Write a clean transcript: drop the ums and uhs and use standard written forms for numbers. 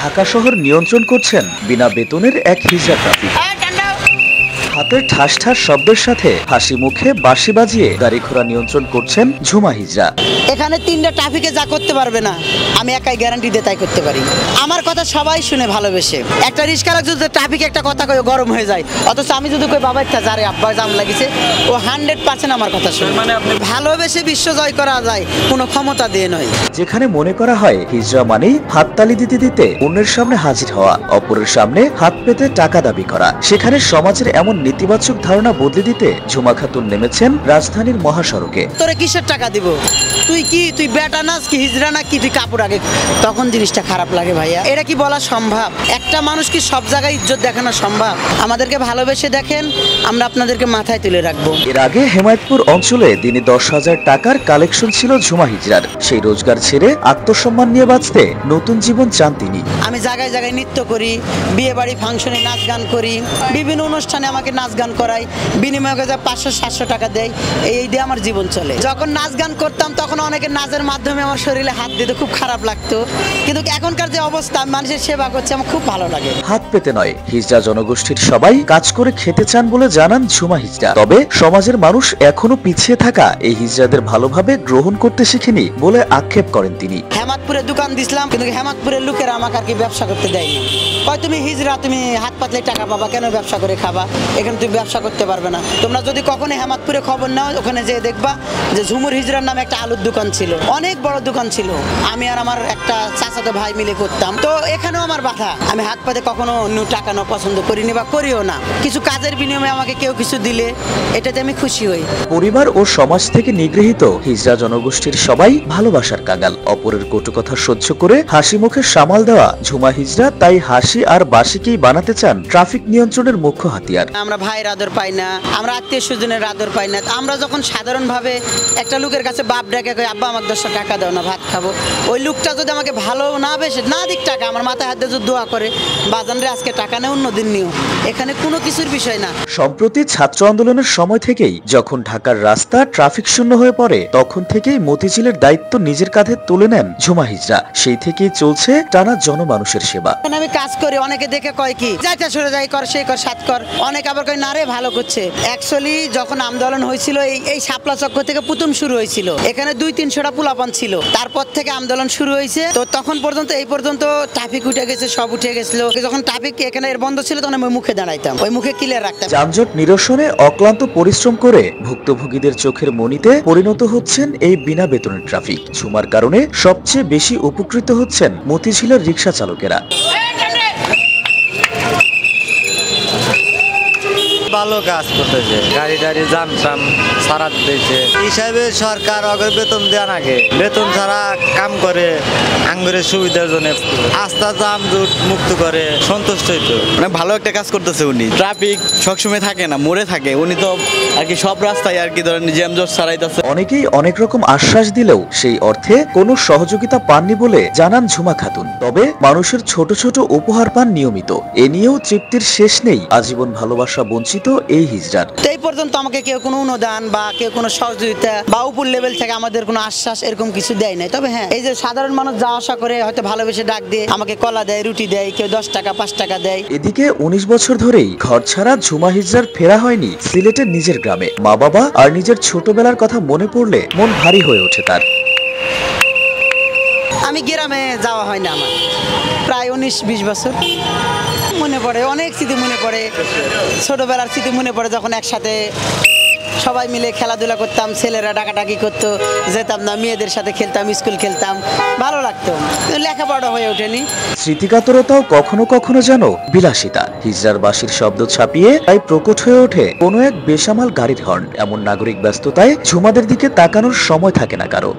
ঢাকা শহর নিয়ন্ত্রণ করছেন বিনা বেতনের এক হিজড়া ট্রাফিক। হাতের ঠাস ঠাস শব্দের সাথে হাসি মুখে বাঁশি বাজিয়ে গাড়ি ঘোড়া নিয়ন্ত্রণ করছেন ঝুমা হিজড়া। এখানে 3টা ট্রাফিকে যা করতে পারবে না আমি একাই গ্যারান্টি দিয়ে তাই করতে পারি। আমার কথা সবাই শুনে ভালোবেসে। একটা রিস্কালার যদি ট্রাফিকে একটা কথা কই গরম হয়ে যায়, অথচ আমি যদি কই বাবা ইচ্ছা যারে আব্বা জাম লাগিছে, ও 100% আমার কথা শুনে। মানে আপনি ভালোবেসে বিশ্ব জয় করা যায় কোনো ক্ষমতা দিয়ে নয়। যেখানে মনে করা হয় হিজড়া মানেই হাততালি দিতে দিতে অন্যের সামনে হাজির হওয়া, অপরের সামনে হাত পেতে টাকা দাবি করা, সেখানে সমাজের এমন নেতিবাচক ধারণা বদলে দিতে ঝুমা খাতুন নেমেছেন রাজধানীর মহাসড়কে। তোরে কিসের টাকা দিব? তুই বেটা নাস কি হিজড়া না কি? তুই কাপড় আগে। তখন জিনিসটা খারাপ লাগে ভাইয়া। এটা কি বলা সম্ভব? একটা মানুষ কি সব জায়গায় ইজ্জত দেখানো সম্ভব? আমাদেরকে ভালোবেসে দেখেন, আমরা আপনাদেরকে মাথায় তুলে রাখবো। এর আগে হেমায়তপুর অঞ্চলে দিনে 10,000 টাকার কালেকশন ছিল ঝুমা হিজড়ার। সেই রোজগার ছেড়ে আত্মসম্মান নিয়ে বাঁচতে নতুন জীবন চান তিনি। আমি জায়গায় জায়গায় নৃত্য করি, বিয়ে বাড়ি ফাংশনে নাচ গান করি, বিভিন্ন অনুষ্ঠানে আমাকে নাচ গান করাই, বিনিময়ে যা 500-700 টাকা দেয়, এই দিয়ে আমার জীবন চলে। যখন নাচ গান করতাম তখন অনেকে নাচের মাধ্যমে আমার শরীরে হাত দিতে খুব খারাপ লাগতো, কিন্তু এখনকার যে অবস্থা মানুষের সেবা করছে আমার খুব ভালো লাগে। হাত পেতে নয়, হিজড়া জনগোষ্ঠীর সবাই কাজ করে খেতে চান বলে জানান ঝুমা হিজড়া। তবে সমাজের মানুষ এখনো পিছিয়ে থাকা এই হিজড়াদের ভালোভাবে গ্রহণ করতে শিখেনি বলে আক্ষেপ করেন তিনি। হেমাদপুরে দোকান দিছিলাম, কিন্তু হেমাদপুরের লোকেরা আমাকে আর কি ব্যবসা করতে দেয়নি। কয় তুমি হিজড়া, তুমি হাত পাতলে টাকা পাবা, কেন ব্যবসা করে খাবা? এখানে তুমি ব্যবসা করতে পারবে না। তোমরা যদি কখনো হেমাদপুরে খবর নাও, ওখানে যেয়ে দেখবা যে ঝুমুর হিজড়ার নামে একটা আলুর দোকান ছিল, অনেক বড় দোকান ছিল। আমি আর আমার একটা চাচাতো ভাই মিলে করতাম। তো এখানেও আমার বাধা, আমি হাত পাতে কখনো টাকা না পছন্দ করিনি বা করিও না। কিছু কাজের বিনিময়ে আমাকে কেউ কিছু দিলে এটাতে আমি খুশি হই। পরিবার ও সমাজ থেকে নিগৃহীত হিজড়া জনগোষ্ঠীর সবাই ভালোবাসার কাগাল। অপরের কটু কথা সহ্য করে হাসি মুখে সামাল দেওয়া ঝুমা হিজড়া তাই হাসি আর বাঁশিকেই বানাতে চান ট্রাফিক নিয়ন্ত্রণের মুখ্য হাতিয়ার। আমরা ভাইয়ের আদর পাই না, আমরা আত্মীয় স্বজনের আদর পাই না। আমরা যখন সাধারণভাবে একটা লোকের কাছে বাপ ডেকে কই আব্বা আমাকে 10 টাকা দাও না, ভাত খাবো, ওই লোকটা যদি আমাকে ভালো না বেশে না দিক টাকা, আমার মাথায় হাত দিয়ে যদি দোয়া করে বাজান রে আজকে টাকা নেই অন্য দিন নিও, এখানে কোনো কিছুর বিষয় না। সম্প্রতি ছাত্র আন্দোলনের সময় থেকেই যখন ঢাকার রাস্তা ট্রাফিক শূন্য হয়ে পড়ে, তখন থেকেই মতিঝিলের দায়িত্ব নিজের কাঁধে তুলে নেন ঝুমা হিজড়া। সেই থেকেই চলছে টানা জনমানুষের সেবা। আমি কাজ করি, অনেকে দেখে কয় কি যাইতে সরে যাই কর, সেই কর, সাত কর, অনেকে আবার কয় না রে ভালো করছে। অ্যাকচুয়ালি যখন আন্দোলন হয়েছিল এই শাপলা চক্র থেকে প্রথম শুরু হয়েছিল, এখানে 200-300টা পোলাপান ছিল। তারপর থেকে আন্দোলন শুরু হয়েছে, তো তখন পর্যন্ত এই পর্যন্ত ট্রাফিক উঠে গেছে, সব উঠে গেছিল। যখন ট্রাফিক এখানে বন্ধ ছিল তখন আমি মুখে দাঁড়াইতাম, ওই মুখে ক্লিয়ার রাখতাম। যানজট নিরসনে অক্লান্ত পরিশ্রম করে ভুক্তভোগীদের চোখের মণিতে পরিণত হচ্ছেন এই বিনা বেতনের ট্রাফিক। ঝুমার কারণে সবচেয়ে বেশি উপকৃত হচ্ছেন মতিঝিলের রিকশা চালকেরা। ভালো কাজ করতেছে, গাড়ি টাড়ি জাম টাম সারা দিতেছে। হিসাবে সরকার অগর বেতন দেওয়া নাগে, বেতন ছাড়া কাম করে আঙ্গুরের সুবিধার জন্য আস্থা জাম জুট মুক্ত করে সন্তুষ্ট হইতো। মানে ভালো একটা কাজ করতেছে উনি। ট্রাফিক সবসময় থাকে না, মোড়ে থাকে, উনি তো আর কি সব রাস্তায় আর কি ধরেন জ্যামজট ছাড়াইতেছে। অনেকেই অনেক রকম আশ্বাস দিলেও সেই অর্থে কোনো সহযোগিতা পাননি বলে জানান ঝুমা খাতুন। তবে মানুষের ছোট ছোট উপহার পান নিয়মিত, এ নিয়েও তৃপ্তির শেষ নেই আজীবন ভালোবাসা বঞ্চিত এই হিজড়ার। এই পর্যন্ত আমাকে কেউ কোনো অনুদান বা কেউ কোনো সহযোগিতা বা উপর লেভেল থেকে আমাদের কোনো আশ্বাস এরকম কিছু দেয় নাই। তবে হ্যাঁ, এই যে সাধারণ মানুষ যা আশা করে হয়তো ভালোবেসে ডাক দিয়ে আমাকে কলা দেয়, রুটি দেয়, কেউ 10 টাকা 5 টাকা দেয়। এদিকে 19 বছর ধরেই ঘর ছাড়া ঝুমা হিজড়ার ফেরা হয়নি সিলেটের নিজের গ্রামে। মা বাবা আর নিজের ছোটবেলার কথা মনে পড়লে মন ভারী হয়ে ওঠে তার। আমি গ্রামে যাওয়া হয় না আমার প্রায় 19-20 বছর। মনে পড়ে, অনেক স্মৃতি মনে পড়ে, ছোটবেলার স্মৃতি মনে পড়ে, যখন একসাথে সবাই মিলে খেলাধুলা করতাম, ছেলেরা ডাকাডাকি করতো, যেতাম না, মেয়েদের সাথে খেলতাম, স্কুল খেলতাম, ভালো লাগতো। লেখাপড়া হয়ে ওঠেনি। স্মৃতিকাতরতাও কখনো কখনো যেন বিলাসিতা। হিজড়ার বাঁশির শব্দ ছাপিয়ে তাই প্রকট হয়ে ওঠে কোনো এক বেসামাল গাড়ির হর্ন। এমন নাগরিক ব্যস্ততায় ঝুমাদের দিকে তাকানোর সময় থাকে না কারো।